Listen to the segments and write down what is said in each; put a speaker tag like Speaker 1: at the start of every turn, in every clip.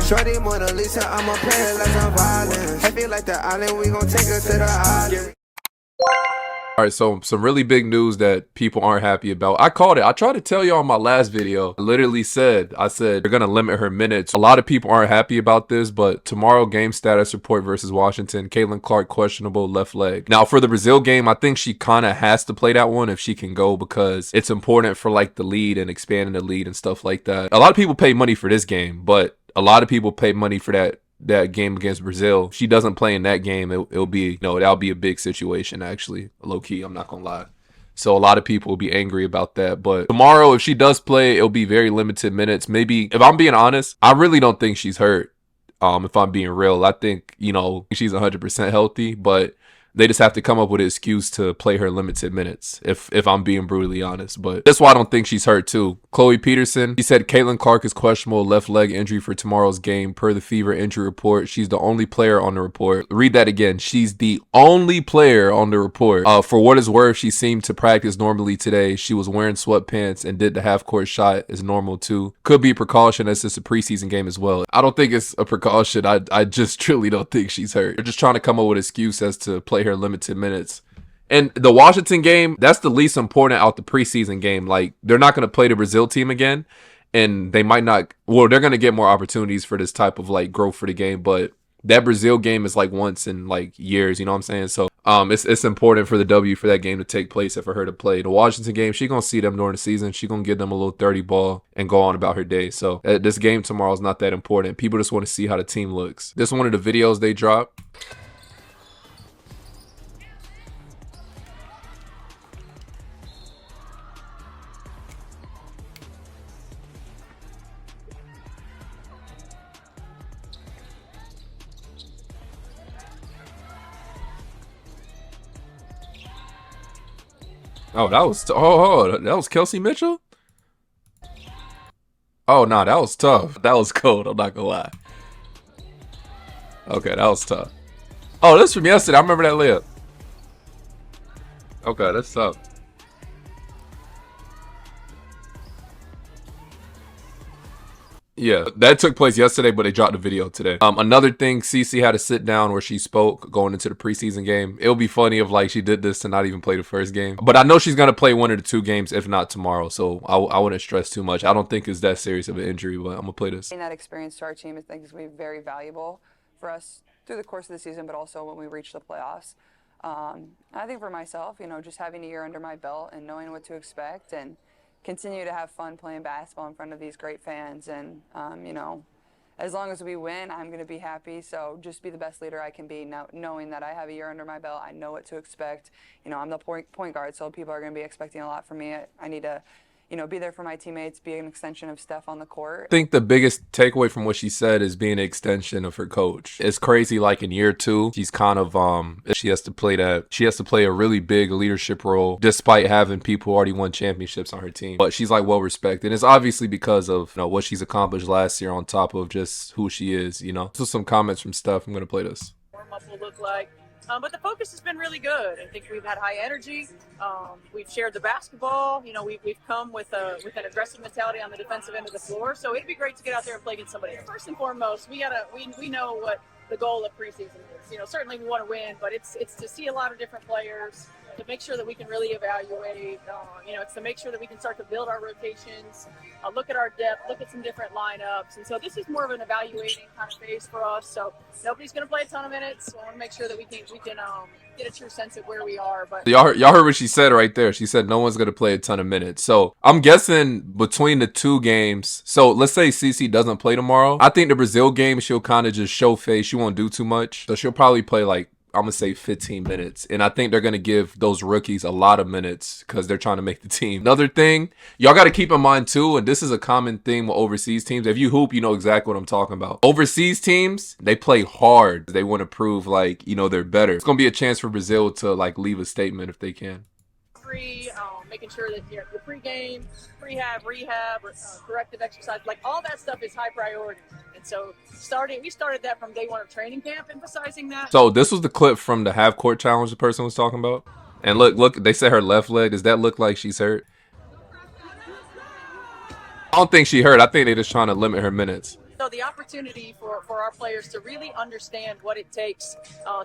Speaker 1: Shorty Mona Lisa, I'ma play her like I'm violent. I feel like the island, we gon' take her to the island.
Speaker 2: All right, so some really big news that people aren't happy about. I called it. I tried to tell y'all in my last video. I literally said, they're going to limit her minutes. A lot of people aren't happy about this, but tomorrow game status report versus Washington. Caitlin Clark questionable left leg. Now for the Brazil game, I think she kind of has to play that one if she can go because it's important for like the lead and expanding the lead and stuff like that. A lot of people pay money for this game, but a lot of people pay money for that game against Brazil. If she doesn't play in that game, it'll be, that'll be a big situation, actually, low key. I'm not gonna lie. So a lot of people will be angry about that. But tomorrow, if she does play, it'll be very limited minutes. Maybe, if I'm being honest, I really don't think she's hurt. If I'm being real, I think, she's 100% healthy, but they just have to come up with an excuse to play her limited minutes, if I'm being brutally honest. But that's why I don't think she's hurt too. Chloe Peterson, she said Caitlin Clark is questionable left leg injury for tomorrow's game per the Fever injury report. She's the only player on the report. Read that again. She's the only player on the report. For what it's worth, she seemed to practice normally today. She was wearing sweatpants and did the half-court shot as normal too. Could be a precaution as it's a preseason game as well. I don't think it's a precaution. I just truly don't think she's hurt. They're just trying to come up with an excuse as to play her limited minutes. And the Washington game, that's the least important out the preseason game. Like, they're not going to play the Brazil team again, and they might not, they're going to get more opportunities for this type of like growth for the game, but that Brazil game is like once in like years, you know what I'm saying? So it's important for the W for that game to take place and for her to play. The Washington game, she gonna see them during the season. She gonna give them a little 30 ball and go on about her day. So this game tomorrow is not that important. People just want to see how the team looks. This is one of the videos they dropped. Oh, that was that was Kelsey Mitchell? Oh, no, that was tough. That was cold. I'm not gonna lie. Okay, that was tough. Oh, this is from yesterday. I remember that layup. Okay, that's tough. Yeah, that took place yesterday, but they dropped the video today. Another thing, Cece had a sit down where she spoke going into the preseason game. It'll be funny if like she did this to not even play the first game. But I know she's gonna play one of the two games, if not tomorrow. So I wouldn't stress too much. I don't think it's that serious of an injury, but I'm gonna play this.
Speaker 3: That experience to our team, I think, is going to be very valuable for us through the course of the season, but also when we reach the playoffs. I think for myself, just having a year under my belt and knowing what to expect and continue to have fun playing basketball in front of these great fans. And, as long as we win, I'm going to be happy. So just be the best leader I can be, knowing that I have a year under my belt. I know what to expect. I'm the point guard, so people are going to be expecting a lot from me. I need to, be there for my teammates, be an extension of Steph on the court.
Speaker 2: I think the biggest takeaway from what she said is being an extension of her coach. It's crazy, like in year two, she's kind of, she has to play a really big leadership role despite having people who already won championships on her team. But she's like well respected. It's obviously because of what she's accomplished last year on top of just who she is, So some comments from Steph. I'm going to play this.
Speaker 4: Warm-up will look like. But the focus has been really good. I think we've had high energy. We've shared the basketball. We've come with an aggressive mentality on the defensive end of the floor. So it'd be great to get out there and play against somebody. First and foremost, we know what the goal of preseason is. Certainly we want to win, but it's to see a lot of different players, to make sure that we can really evaluate. It's to make sure that we can start to build our rotations, look at our depth, look at some different lineups. And so this is more of an evaluating kind of phase for us. So nobody's going to play a ton of minutes. We want to make sure that we can get a true sense of where we are. But
Speaker 2: y'all heard what she said right there. She said no one's going to play a ton of minutes. So I'm guessing between the two games. So let's say CC doesn't play tomorrow. I think the Brazil game, she'll kind of just show face. She won't do too much. So she'll probably play like, I'm going to say 15 minutes. And I think they're going to give those rookies a lot of minutes because they're trying to make the team. Another thing, y'all got to keep in mind too, and this is a common thing with overseas teams. If you hoop, you know exactly what I'm talking about. Overseas teams, they play hard. They want to prove like, they're better. It's going to be a chance for Brazil to like leave a statement if they can.
Speaker 4: Making sure that your pregame, rehab, corrective exercise, like all that stuff is high priority. And so we started that from day one of training camp, emphasizing that.
Speaker 2: So this was the clip from the half court challenge the person was talking about. And look, they said her left leg. Does that look like she's hurt? I don't think she hurt. I think they're just trying to limit her minutes.
Speaker 4: So the opportunity for our players to really understand what it takes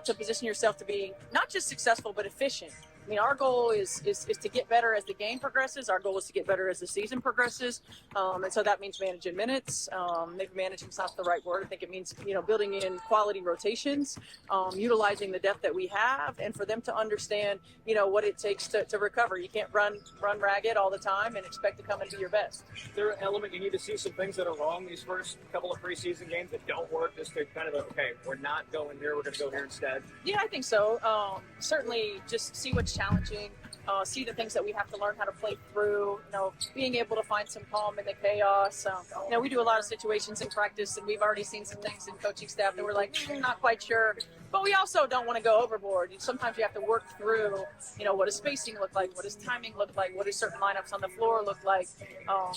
Speaker 4: to position yourself to be not just successful, but efficient. I mean, our goal is to get better as the game progresses. Our goal is to get better as the season progresses. And so that means managing minutes. Maybe managing is not the right word. I think it means, building in quality rotations, utilizing the depth that we have, and for them to understand, what it takes to recover. You can't run ragged all the time and expect to come and be your best.
Speaker 5: Is there an element you need to see some things that are wrong these first couple of preseason games that don't work, just to kind of, okay, we're not going here, we're going to go here instead?
Speaker 4: Yeah, I think so. Certainly just see what's challenging, see the things that we have to learn how to play through, being able to find some calm in the chaos. We do a lot of situations in practice, and we've already seen some things in coaching staff that we're like, not quite sure. But we also don't want to go overboard. Sometimes you have to work through, what does spacing look like? What does timing look like? What do certain lineups on the floor look like?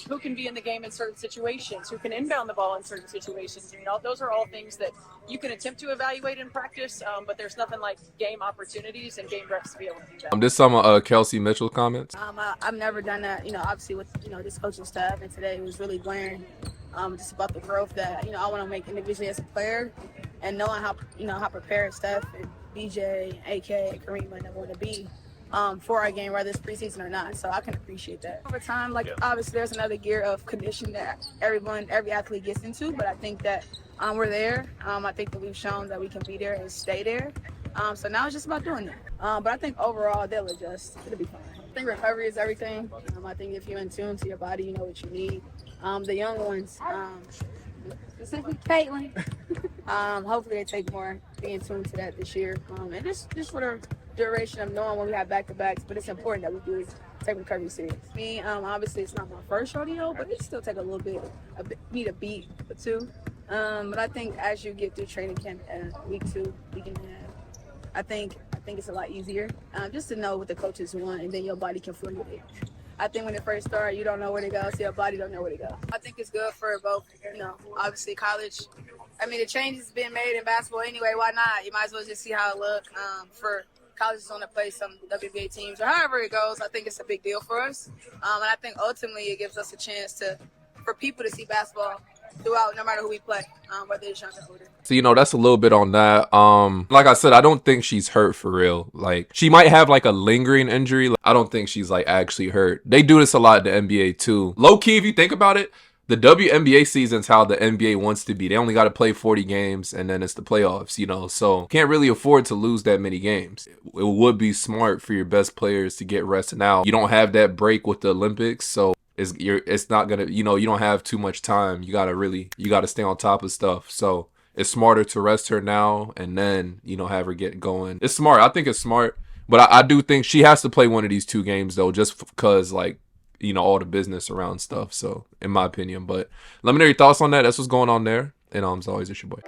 Speaker 4: Who can be in the game in certain situations? Who can inbound the ball in certain situations? Those are all things that you can attempt to evaluate in practice, but there's nothing like game opportunities and game reps to be able to do that.
Speaker 2: This some Kelsey Mitchell comments.
Speaker 6: I've never done that, obviously with, this coaching staff, and today it was really glaring, just about the growth that, I want to make individually as a player, and knowing how, how prepared Steph and BJ, AK, Kareem, and I want to be for our game, whether it's preseason or not. So I can appreciate that. Over time, obviously there's another gear of condition that every athlete gets into, but I think that we're there. I think that we've shown that we can be there and stay there. So now it's just about doing that. But I think overall they'll adjust. It'll be fine. I think recovery is everything. I think if you're in tune to your body, you know what you need. The young ones, specifically Caitlin, hopefully they take more being tuned to that this year. And just for the duration of knowing when we have back-to-backs, but it's important that we do take recovery serious. Me, obviously it's not my first rodeo, but it still take a little bit, need a beat or two. But I think as you get through training camp week 2, week and a half, I think it's a lot easier just to know what the coaches want, and then your body can formulate. I think when it first started, you don't know where to go, so your body don't know where to go. I think it's good for both, obviously college. I mean, the changes being made in basketball anyway, why not? You might as well just see how it looks for colleges want to play some WNBA teams or however it goes. I think it's a big deal for us. And I think ultimately it gives us a chance for people to see basketball throughout, no matter who we play, whether it's young or older.
Speaker 2: So, that's a little bit on that. Like I said, I don't think she's hurt for real. Like, she might have like a lingering injury. I don't think she's like actually hurt. They do this a lot in the NBA too. Low key, if you think about it, the WNBA season's how the NBA wants to be. They only got to play 40 games and then it's the playoffs, so can't really afford to lose that many games. It would be smart for your best players to get rested now. You don't have that break with the Olympics, so it's not gonna, you don't have too much time. You gotta stay on top of stuff. So it's smarter to rest her now and then, have her get going. It's smart. I think it's smart, but I do think she has to play one of these 2 games though, just because all the business around stuff. So in my opinion, but let me know your thoughts on that. That's what's going on there. And as always, it's your boy.